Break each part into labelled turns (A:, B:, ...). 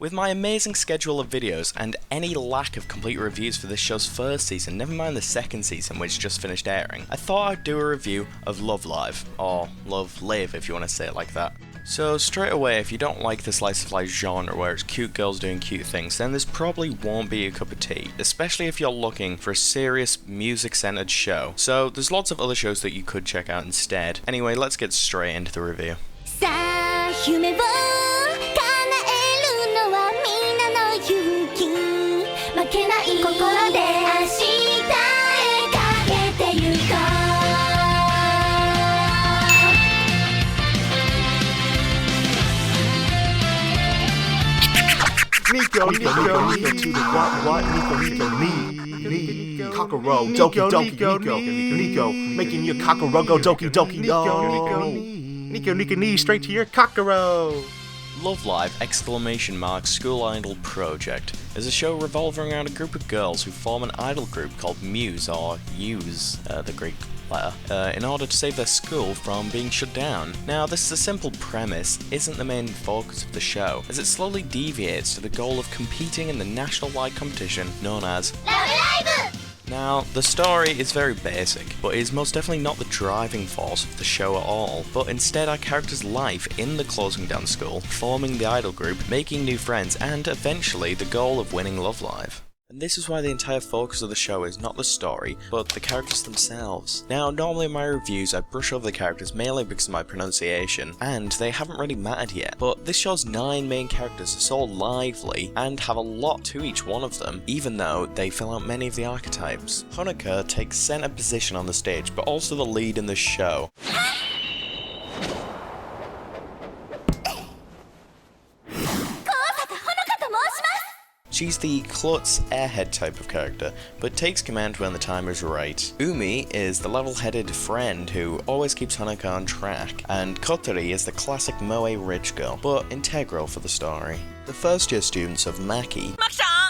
A: With my amazing schedule of videos and any lack of complete reviews for this show's first season, never mind the second season which just finished airing, I thought I'd do a review of LoveLive, or LoveLive if you want to say it like that. So straight away, if you don't like the slice of life genre where it's cute girls doing cute things, then this probably won't be your cup of tea, especially if you're looking for a serious music-centered show. So there's lots of other shows that you could check out instead. Anyway, let's get straight into the review.
B: Nico to the what? Nico, cockaro, doki, Nico, making your cockaro go doki, Nico, straight to your cockaro.
A: LoveLive! School Idol Project is a show revolving around a group of girls who form an idol group called Muse, or Use, the Greek letter, in order to save their school from being shut down. Now, this is a simple premise, isn't the main focus of the show, as it slowly deviates to the goal of competing in the national-wide competition known as LoveLive! Now, the story is very basic, but it is most definitely not the driving force of the show at all, but instead our character's life in the closing down school, forming the idol group, making new friends, and eventually the goal of winning LoveLive. And this is why the entire focus of the show is not the story, but the characters themselves. Now, normally in my reviews I brush over the characters mainly because of my pronunciation, and they haven't really mattered yet, but this show's 9 main characters are so lively, and have a lot to each one of them, even though they fill out many of the archetypes. Honoka takes center position on the stage, but also the lead in the show. She's the klutz airhead type of character, but takes command when the time is right. Umi is the level-headed friend who always keeps Honoka on track, and Kotori is the classic moe rich girl, but integral for the story. The first year students of Maki,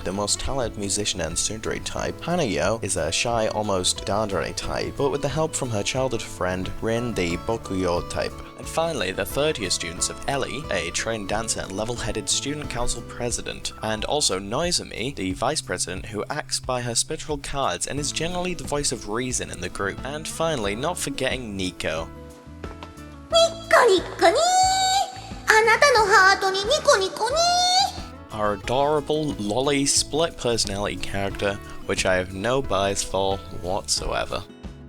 A: the most talented musician and tsundere type. Hanayo is a shy, almost dandere type, but with the help from her childhood friend Rin, the bokuyo type. And finally, the third year students of Ellie, a trained dancer and level-headed student council president, and also Noizumi, the vice president who acts by her spiritual cards and is generally the voice of reason in the group. And finally, not forgetting Nico. Our adorable lolly split personality character, which I have no bias for whatsoever.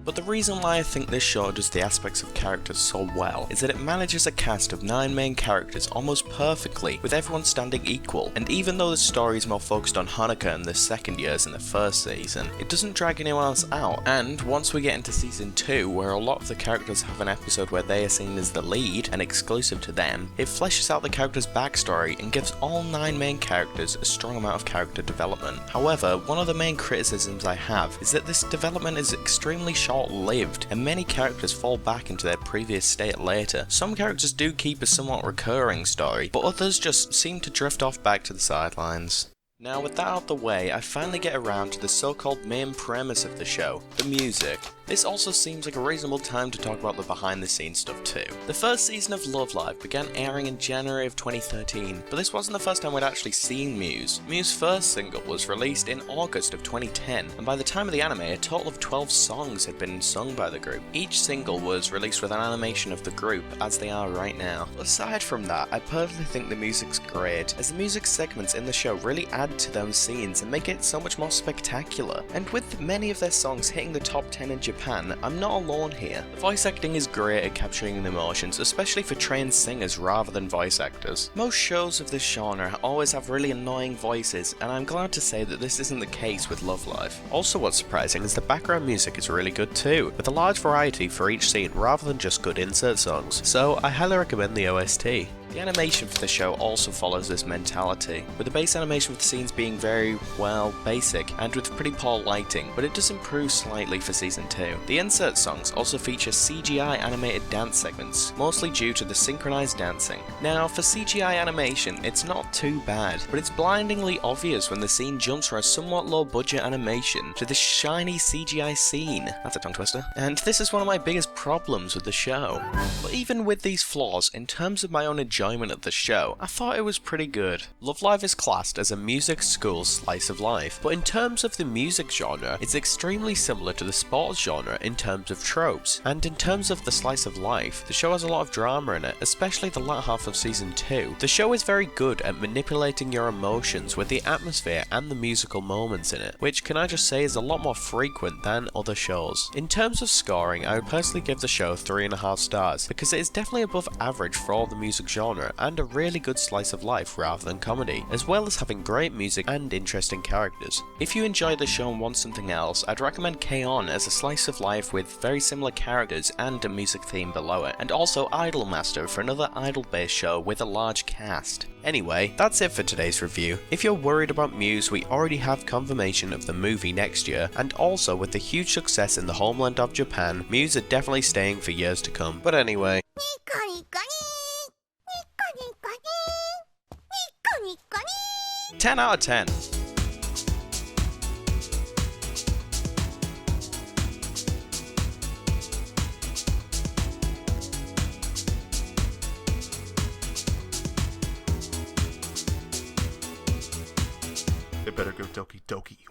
A: But the reason why I think this show does the aspects of characters so well is that it manages a cast of 9 main characters almost perfectly, with everyone standing equal, and even though the story is more focused on Honoka in the second years in the first season, it doesn't drag anyone else out, and once we get into season 2, where a lot of the characters have an episode where they are seen as the lead, and exclusive to them, it fleshes out the characters' backstory and gives all 9 main characters a strong amount of character development. However, one of the main criticisms I have is that this development is extremely short-lived, and many characters fall back into their previous state later. Some characters do keep a somewhat recurring story, but others just seem to drift off back to the sidelines. Now, with that out of the way, I finally get around to the so-called main premise of the show, the music. This also seems like a reasonable time to talk about the behind-the-scenes stuff too. The first season of LoveLive began airing in January of 2013, but this wasn't the first time we'd actually seen Muse. Muse's first single was released in August of 2010, and by the time of the anime, a total of 12 songs had been sung by the group. Each single was released with an animation of the group, as they are right now. Aside from that, I personally think the music's great, as the music segments in the show really add to those scenes and make it so much more spectacular. And with many of their songs hitting the top 10 in Japan, I'm not alone here. The voice acting is great at capturing the emotions, especially for trained singers rather than voice actors. Most shows of this genre always have really annoying voices, and I'm glad to say that this isn't the case with LoveLive. Also, what's surprising is the background music is really good too, with a large variety for each scene rather than just good insert songs, so I highly recommend the OST. The animation for the show also follows this mentality, with the base animation of the scenes being very, well, basic and with pretty poor lighting, but it does improve slightly for season 2. The insert songs also feature CGI animated dance segments, mostly due to the synchronized dancing. Now, for CGI animation, it's not too bad, but it's blindingly obvious when the scene jumps from a somewhat low budget animation to this shiny CGI scene. That's a tongue twister. And this is one of my biggest problems with the show. But even with these flaws, in terms of my own enjoyment, enjoyment of the show, I thought it was pretty good. LoveLive is classed as a music school slice of life, but in terms of the music genre, it's extremely similar to the sports genre in terms of tropes, and in terms of the slice of life, the show has a lot of drama in it, especially the latter half of season 2. The show is very good at manipulating your emotions with the atmosphere and the musical moments in it, which can I just say is a lot more frequent than other shows. In terms of scoring, I would personally give the show 3.5 stars, because it is definitely above average for all the music genre, and a really good slice of life rather than comedy, as well as having great music and interesting characters. If you enjoy the show and want something else, I'd recommend K-On! As a slice of life with very similar characters and a music theme below it, and also Idolmaster for another idol-based show with a large cast. Anyway, that's it for today's review. If you're worried about Muse, we already have confirmation of the movie next year, and also with the huge success in the homeland of Japan, Muse are definitely staying for years to come. But anyway, 10 out of 10.
B: It better go Doki Doki, you